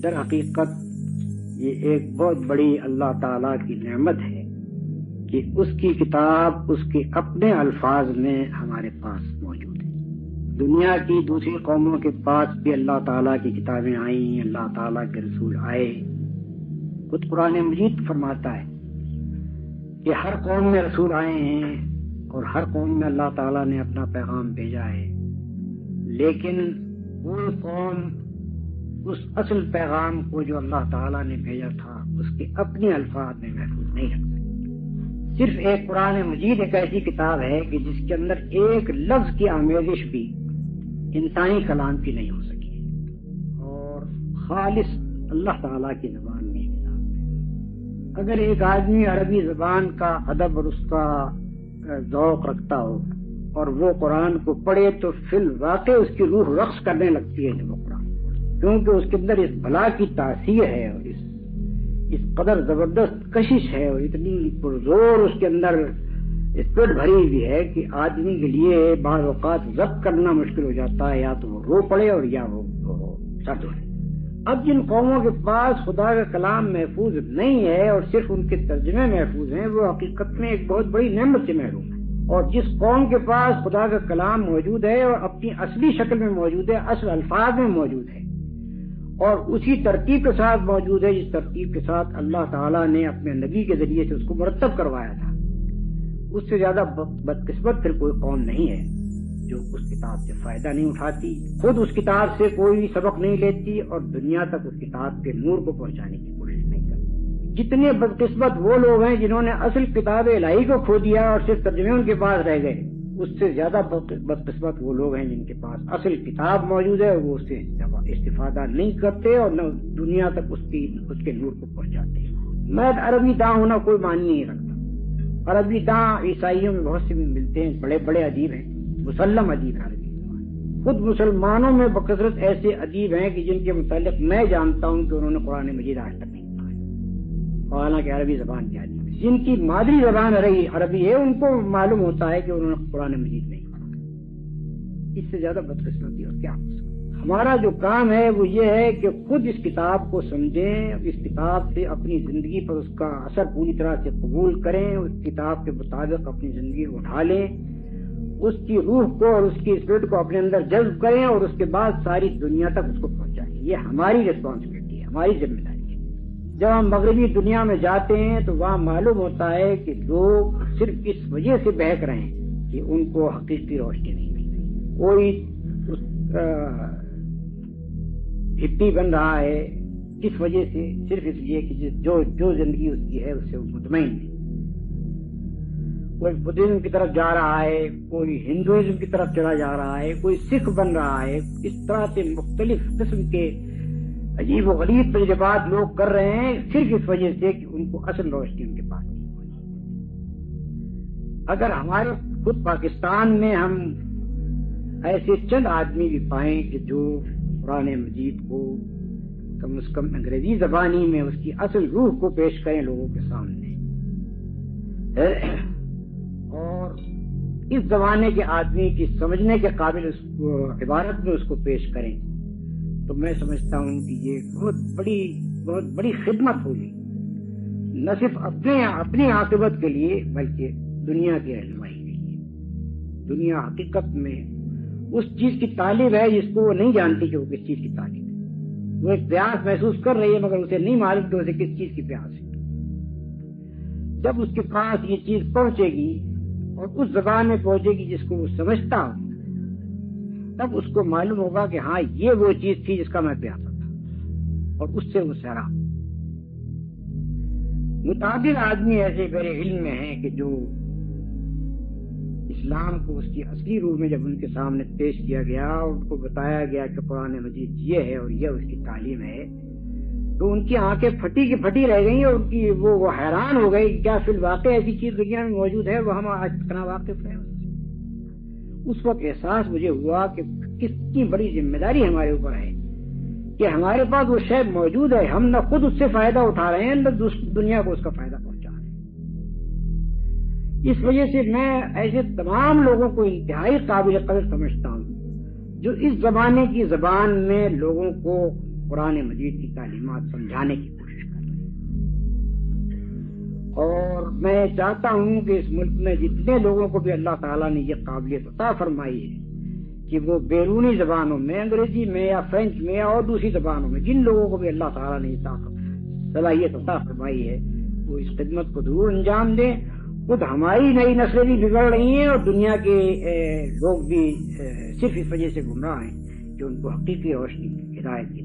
در حقیقت یہ ایک بہت بڑی اللہ تعالیٰ کی نعمت ہے کہ اس کی کتاب اس کے اپنے الفاظ میں ہمارے پاس موجود ہے. دنیا کی دوسری قوموں کے پاس بھی اللہ تعالیٰ کی کتابیں آئیں، اللہ تعالیٰ کے رسول آئے. خود قرآن مجید فرماتا ہے کہ ہر قوم میں رسول آئے ہیں اور ہر قوم میں اللہ تعالیٰ نے اپنا پیغام بھیجا ہے، لیکن وہ قوم اس اصل پیغام کو جو اللہ تعالیٰ نے بھیجا تھا اس کے اپنے الفاظ میں محفوظ نہیں رکھ سکتی. صرف ایک قرآن مجید ایک ایسی کتاب ہے کہ جس کے اندر ایک لفظ کی آمیزش بھی انسانی کلام کی نہیں ہو سکی اور خالص اللہ تعالیٰ کی زبان میں کتاب ہے. اگر ایک آدمی عربی زبان کا ادب اور اس کا ذوق رکھتا ہو اور وہ قرآن کو پڑھے تو فی الواقع اس کی روح رقص کرنے لگتی ہے جب وہ قرآن، کیونکہ اس کے اندر اس بلا کی تاثیر ہے اور اس قدر زبردست کشش ہے اور اتنی پرزور اس کے اندر اسپرٹ بھری ہوئی ہے کہ آدمی کے لیے بعض اوقات ضبط کرنا مشکل ہو جاتا ہے، یا تو وہ رو پڑے اور یا وہ سر دھوئے. اب جن قوموں کے پاس خدا کا کلام محفوظ نہیں ہے اور صرف ان کے ترجمے محفوظ ہیں، وہ حقیقت میں ایک بہت بڑی نعمت سے محروم ہے. اور جس قوم کے پاس خدا کا کلام موجود ہے اور اپنی اصلی شکل میں موجود ہے، اصل الفاظ میں موجود ہے اور اسی ترتیب کے ساتھ موجود ہے جس ترتیب کے ساتھ اللہ تعالیٰ نے اپنے نبی کے ذریعے سے اس کو مرتب کروایا تھا، اس سے زیادہ بدقسمت پھر کوئی قوم نہیں ہے جو اس کتاب سے فائدہ نہیں اٹھاتی، خود اس کتاب سے کوئی سبق نہیں لیتی اور دنیا تک اس کتاب کے نور کو پہنچانے کی کوشش نہیں کرتی. جتنے بدقسمت وہ لوگ ہیں جنہوں نے اصل کتاب الہی کو کھو دیا اور صرف ترجمے ان کے پاس رہ گئے، اس سے زیادہ بدقسمت وہ لوگ ہیں جن کے پاس اصل کتاب موجود ہے اور وہ اس سے استفادہ نہیں کرتے اور نہ دنیا تک اس کے نور کو پہنچاتے. میں عربی داں ہونا کوئی معنی نہیں رکھتا. عربی داں عیسائیوں میں بہت سے بھی ملتے ہیں، بڑے بڑے ادیب ہیں، مسلم ادیب ہیں عربی زبان. خود مسلمانوں میں بکثرت ایسے ادیب ہیں کہ جن کے متعلق میں جانتا ہوں کہ انہوں نے قرآن مجید آج تک نہیں پڑھا، حالانکہ عربی زبان کے ادیب جن کی مادری زبان عربی ہے ان کو معلوم ہوتا ہے کہ انہوں نے قرآن مجید نہیں پڑھا. اس سے زیادہ بدقسمتی اور کیا ہو سکتا. ہمارا جو کام ہے وہ یہ ہے کہ خود اس کتاب کو سمجھیں، اس کتاب سے اپنی زندگی پر اس کا اثر پوری طرح سے قبول کریں، اس کتاب کے مطابق اپنی زندگی کو ڈھالیں، اس کی روح کو اور اس کی اسپرٹ کو اپنے اندر جذب کریں اور اس کے بعد ساری دنیا تک اس کو پہنچائیں. یہ ہماری ریسپانسبلٹی ہے، ہماری ذمہ داری ہے. جب ہم مغربی دنیا میں جاتے ہیں تو وہاں معلوم ہوتا ہے کہ لوگ صرف اس وجہ سے بہک رہے ہیں کہ ان کو حقیقی روشنی نہیں مل رہی. کوئی ہپی بن رہا ہے کس وجہ سے؟ صرف اس لیے کہ جو زندگی اس کی ہے اس سے وہ مطمئن نہیں. کوئی بدھزم کی طرف جا رہا ہے، کوئی ہندوازم کی طرف چلا جا رہا ہے، کوئی سکھ بن رہا ہے. اس طرح سے مختلف قسم کے عجیب و غریب تجربات لوگ کر رہے ہیں صرف اس وجہ سے کہ ان کو اصل روشنی ان کے پاس نہیں ہوئی. اگر ہمارے خود پاکستان میں ہم ایسے چند آدمی بھی پائیں کہ جو قرآن مجید کو کم از کم انگریزی زبانی میں اس کی اصل روح کو پیش کریں لوگوں کے سامنے اور اس زمانے کے آدمی کی سمجھنے کے قابل اس عبارت میں اس کو پیش کریں، تو میں سمجھتا ہوں کہ یہ بہت بڑی خدمت ہوگی، نہ صرف اپنی عاقبت کے لیے بلکہ دنیا کی رہنمائی کے لیے. دنیا حقیقت میں اس چیز کی طالب ہے جس کو وہ نہیں جانتی کہ وہ کس چیز کی طالب ہے. وہ ایک پیاس محسوس کر رہی ہے مگر اسے نہیں معلوم کہ اسے کس چیز کی پیاس ہے. جب اس کے پاس یہ چیز پہنچے گی اور اس زبان میں پہنچے گی جس کو وہ سمجھتا ہو، تب اس کو معلوم ہوگا کہ ہاں یہ وہ چیز تھی جس کا میں پیاسا تھا، اور اس سے وہ سیراب. متعدد آدمی ایسے میرے علم میں ہیں کہ جو اسلام کو اس کی اصلی روح میں جب ان کے سامنے پیش کیا گیا اور ان کو بتایا گیا کہ قرآن مجید یہ ہے اور یہ اس کی تعلیم ہے، تو ان کی آنکھیں پھٹی کی پھٹی رہ گئیں اور ان کی وہ حیران ہو گئی کہ کیا فی الواقع ایسی چیز دنیا میں موجود ہے، وہ ہم آج تک نہ واقف ہیں. اس وقت احساس مجھے ہوا کہ کتنی بڑی ذمہ داری ہمارے اوپر ہے کہ ہمارے پاس وہ شے موجود ہے، ہم نہ خود اس سے فائدہ اٹھا رہے ہیں نہ دنیا کو اس کا فائدہ پہنچا رہے ہیں. اس وجہ سے میں ایسے تمام لوگوں کو انتہائی قابل قدر سمجھتا ہوں جو اس زمانے کی زبان میں لوگوں کو قرآن مجید کی تعلیمات سمجھانے کی کوشش کر رہے ہیں. اور میں چاہتا ہوں کہ اس ملک میں جتنے لوگوں کو بھی اللہ تعالیٰ نے یہ قابلیت عطا فرمائی ہے کہ وہ بیرونی زبانوں میں، انگریزی میں یا فرینچ میں اور دوسری زبانوں میں، جن لوگوں کو بھی اللہ تعالیٰ نے صلاحیت عطا فرمائی ہے، وہ اس خدمت کو ضرور انجام دیں. خود ہماری نئی نسلیں بھی بگڑ رہی ہیں اور دنیا کے لوگ بھی صرف اس وجہ سے گمراہ ہیں کہ ان کو حقیقی روشنی ہدایت کی